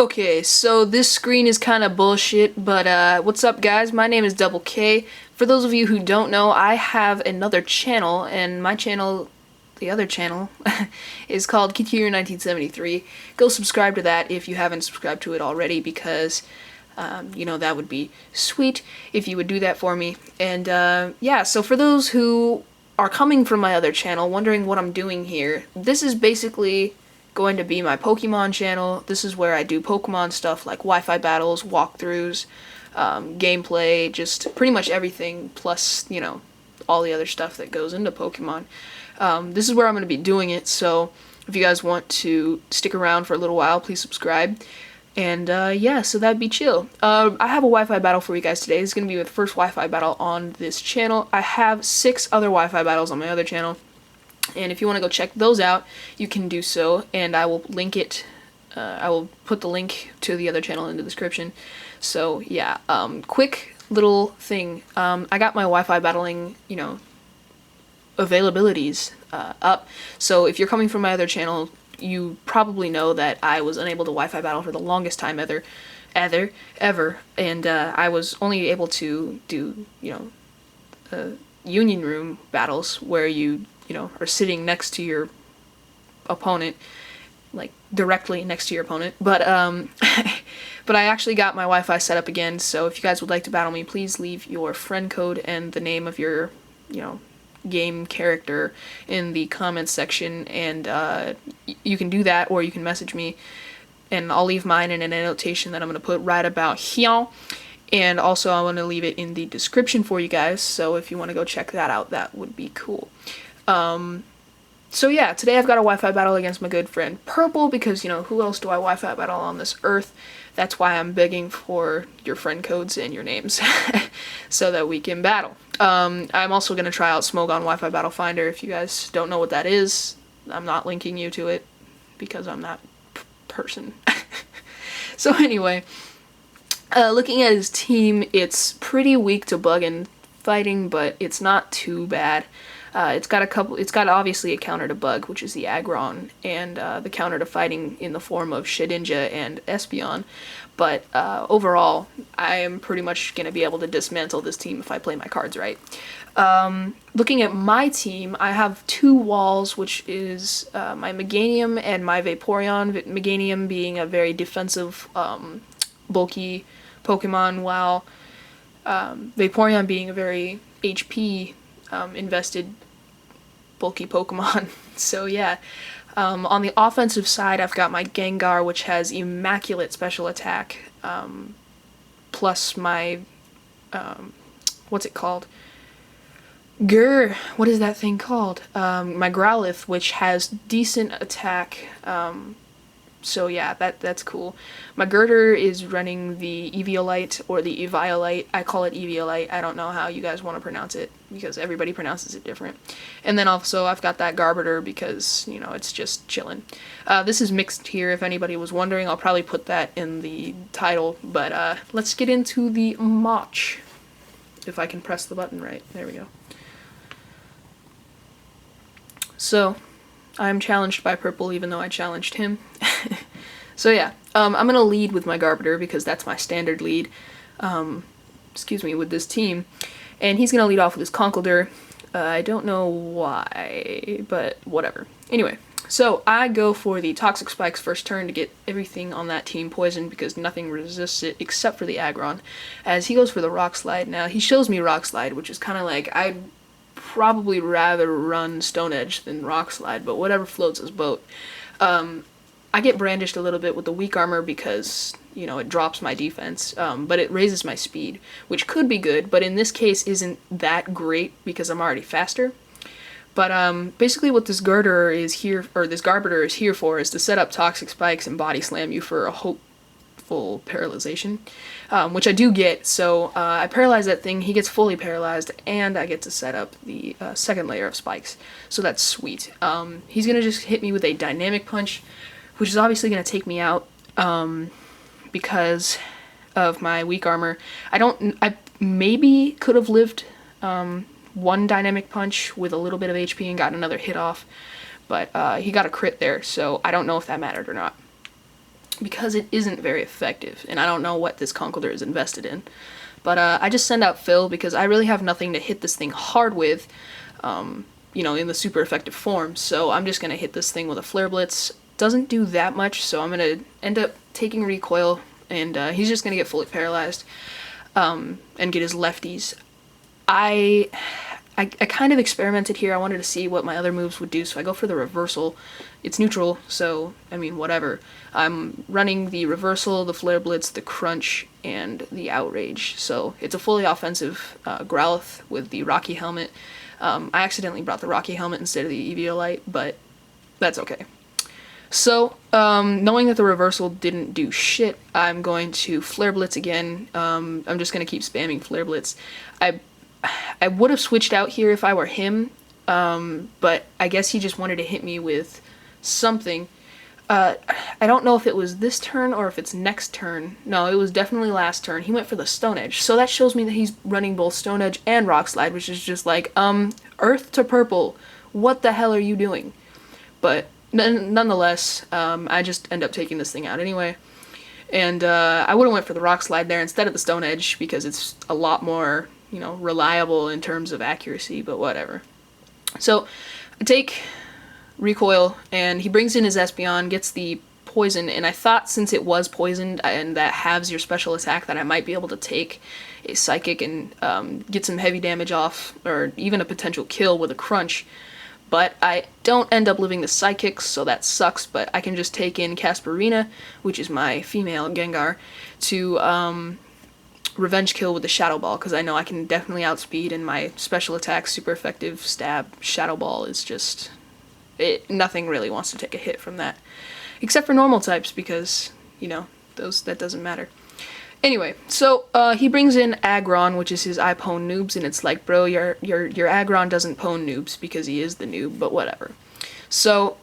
Okay, so this screen is kind of bullshit, but what's up guys? My name is Double K. For those of you who don't know, I have another channel, and my channel, the other channel, is called KidKeeler1973. Go subscribe to that if you haven't subscribed to it already, because, you know, that would be sweet if you would do that for me. And, yeah, so for those who are coming from my other channel, wondering what I'm doing here, this is basically going to be my Pokemon channel. This is where I do Pokemon stuff like Wi-Fi battles, walkthroughs, gameplay, just pretty much everything, plus, you know, all the other stuff that goes into Pokemon. This is where I'm going to be doing it, so if you guys want to stick around for a little while, please subscribe. And yeah, so that'd be chill. I have a Wi-Fi battle for you guys today. This is going to be the first Wi-Fi battle on this channel. I have 6 other Wi-Fi battles on my other channel. And if you want to go check those out, you can do so, and I will link it, I will put the link to the other channel in the description. So yeah, quick little thing, I got my Wi-Fi battling, you know, availabilities up, so if you're coming from my other channel, you probably know that I was unable to Wi-Fi battle for the longest time ever, and I was only able to do, you know, union room battles where you know, are sitting next to your opponent, like directly next to your opponent. But but I actually got my Wi-Fi set up again, so if you guys would like to battle me, please leave your friend code and the name of your, you know, game character in the comments section, and you can do that, or you can message me, and I'll leave mine in an annotation that I'm going to put right about here. And also I want to leave it in the description for you guys, so if you want to go check that out, that would be cool. So yeah, today I've got a Wi-Fi battle against my good friend Purple, because, you know, who else do I Wi-Fi battle on this earth? That's why I'm begging for your friend codes and your names, so that we can battle. I'm also going to try out Smogon Wi-Fi Battle Finder. If you guys don't know what that is, I'm not linking you to it, because I'm that person. So anyway, looking at his team, it's pretty weak to bug and fighting, but it's not too bad. It's got obviously a counter to bug, which is the Aggron, and the counter to fighting in the form of Shedinja and Espeon, but overall, I am pretty much going to be able to dismantle this team if I play my cards right. Looking at my team, I have 2 walls, which is my Meganium and my Vaporeon, Meganium being a very defensive, bulky Pokemon, while Vaporeon being a very HP invested bulky Pokemon. So yeah, on the offensive side, I've got my Gengar, which has immaculate special attack, plus my, what's it called? What is that thing called? My Growlithe, which has decent attack, so yeah, that's cool. My Gurdurr is running the Eviolite, or the Eviolite. I call it Eviolite. I don't know how you guys want to pronounce it, because everybody pronounces it different. And then also I've got that Garbodor, because, you know, it's just chillin'. This is mixed here, if anybody was wondering. I'll probably put that in the title, but let's get into the match. If I can press the button right. There we go. So, I'm challenged by Purple, even though I challenged him. So yeah, I'm gonna lead with my Garbodor, because that's my standard lead, excuse me, with this team. And he's gonna lead off with his Conkeldurr. I don't know why, but whatever. Anyway, so I go for the Toxic Spikes first turn to get everything on that team poisoned, because nothing resists it except for the Aggron, as he goes for the Rock Slide. Now, he shows me Rock Slide, which is kind of like, I'd probably rather run Stone Edge than Rock Slide, but whatever floats his boat. I get brandished a little bit with the weak armor, because, you know, it drops my defense, but it raises my speed, which could be good, but in this case isn't that great, because I'm already faster. But basically what this Gurdurr is here, or this Garbodor is here for, is to set up Toxic Spikes and Body Slam you for a hopeful paralyzation, which I do get. So I paralyze that thing, he gets fully paralyzed, and I get to set up the second layer of spikes. So that's sweet. He's gonna just hit me with a Dynamic Punch, which is obviously gonna take me out, because of my weak armor. I maybe could have lived one Dynamic Punch with a little bit of HP and gotten another hit off, but he got a crit there, so I don't know if that mattered or not. because it isn't very effective, and I don't know what this Conkeldurr is invested in. But I just send out Phil because I really have nothing to hit this thing hard with, you know, in the super effective form. So I'm just going to hit this thing with a Flare Blitz. Doesn't do that much, so I'm going to end up taking Recoil, and he's just going to get fully paralyzed and get his lefties. I kind of experimented here. I wanted to see what my other moves would do, so I go for the Reversal. It's neutral, so, I mean, whatever. I'm running the Reversal, the Flare Blitz, the Crunch, and the Outrage. So it's a fully offensive Growlithe with the Rocky Helmet. I accidentally brought the Rocky Helmet instead of the Eviolite, but that's okay. So, knowing that the Reversal didn't do shit, I'm going to Flare Blitz again. I'm just going to keep spamming Flare Blitz. I would have switched out here if I were him, but I guess he just wanted to hit me with something. I don't know if it was this turn or if it's next turn. No, it was definitely last turn. He went for the Stone Edge, so that shows me that he's running both Stone Edge and Rock Slide, which is just like, Earth to Purple, what the hell are you doing? But nonetheless, I just end up taking this thing out anyway. And I would have went for the Rock Slide there instead of the Stone Edge because it's a lot more, you know, reliable in terms of accuracy, but whatever. So I take Recoil, and he brings in his Espeon, gets the poison, and I thought since it was poisoned and that halves your special attack that I might be able to take a Psychic and get some heavy damage off, or even a potential kill with a Crunch. But I don't end up living the Psychics, so that sucks, but I can just take in Casparina, which is my female Gengar, to revenge kill with the Shadow Ball, because I know I can definitely outspeed, and my special attack, super effective stab Shadow Ball is just... nothing really wants to take a hit from that. Except for normal types, because, you know, that doesn't matter. Anyway, so he brings in Aggron, which is his I pwn noobs, and it's like, bro, your Aggron doesn't pwn noobs because he is the noob, but whatever. So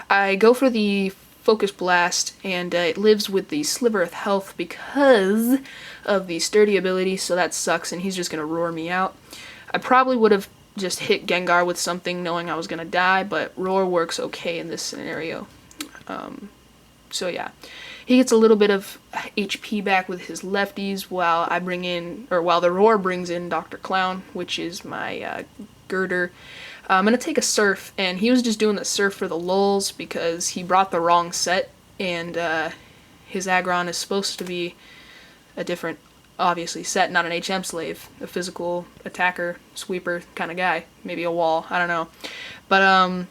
I go for the Focus Blast, and it lives with the Sliver of Health because of the Sturdy ability, so that sucks, and he's just gonna roar me out. I probably would have just hit Gengar with something knowing I was gonna die, but Roar works okay in this scenario. So yeah. He gets a little bit of HP back with his lefties while while the Roar brings in Dr. Clown, which is my Gurdurr. I'm gonna take a Surf, and he was just doing the Surf for the lulz because he brought the wrong set, and his Aggron is supposed to be a different, obviously, set, not an HM slave, a physical attacker, sweeper kind of guy, maybe a wall, I don't know. But I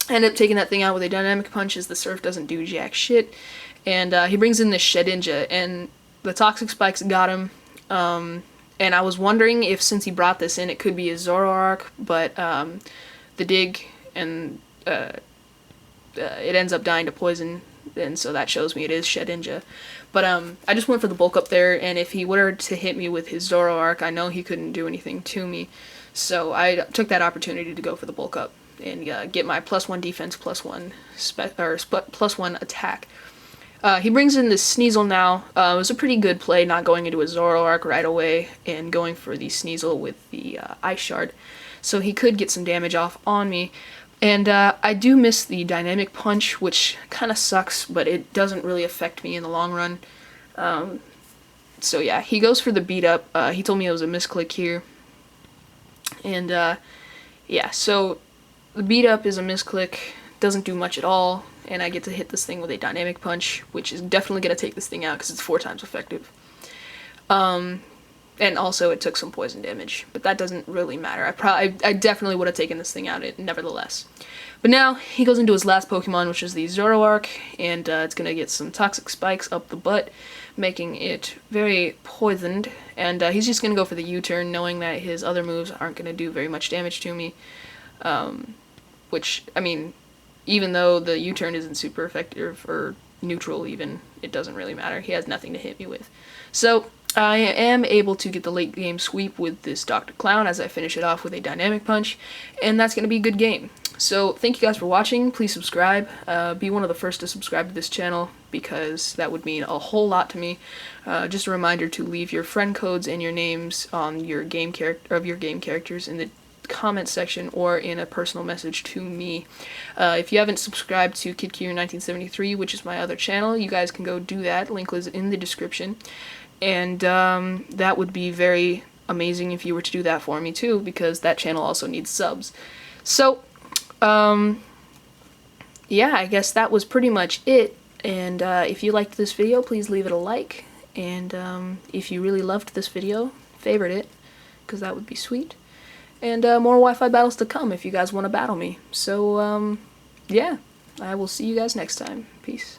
ended up taking that thing out with a Dynamic Punch as the Surf doesn't do jack shit. And he brings in this Shedinja, and the Toxic Spikes got him. And I was wondering if, since he brought this in, it could be a Zoroark, but the Dig, and it ends up dying to poison, and so that shows me it is Shedinja. But I just went for the bulk up there, and if he were to hit me with his Zoroark, I know he couldn't do anything to me. So I took that opportunity to go for the bulk up and get my +1 defense, +1 attack. He brings in this Sneasel now. It was a pretty good play not going into a Zoroark right away and going for the Sneasel with the Ice Shard. So he could get some damage off on me. And I do miss the Dynamic Punch, which kind of sucks, but it doesn't really affect me in the long run. So yeah, he goes for the Beat Up. He told me it was a misclick here. And yeah, so the Beat Up is a misclick, doesn't do much at all, and I get to hit this thing with a Dynamic Punch, which is definitely going to take this thing out because it's 4 times effective. And also it took some poison damage, but that doesn't really matter. I definitely would have taken this thing out nevertheless. But now he goes into his last Pokemon, which is the Zoroark, and it's going to get some Toxic Spikes up the butt, making it very poisoned. And he's just going to go for the U-turn, knowing that his other moves aren't going to do very much damage to me. Which, I mean, even though the U-turn isn't super effective, or neutral even, it doesn't really matter. He has nothing to hit me with. So I am able to get the late game sweep with this Dr. Clown as I finish it off with a Dynamic Punch, and that's going to be a good game. So thank you guys for watching. Please subscribe. Be one of the first to subscribe to this channel because that would mean a whole lot to me. Just a reminder to leave your friend codes and your names on your game characters in the comment section or in a personal message to me. If you haven't subscribed to KidKeer1973, which is my other channel, you guys can go do that. Link is in the description. And that would be very amazing if you were to do that for me too, because that channel also needs subs. So, yeah, I guess that was pretty much it. And if you liked this video, please leave it a like. And if you really loved this video, favorite it, because that would be sweet. And more Wi-Fi battles to come if you guys want to battle me. So, yeah, I will see you guys next time. Peace.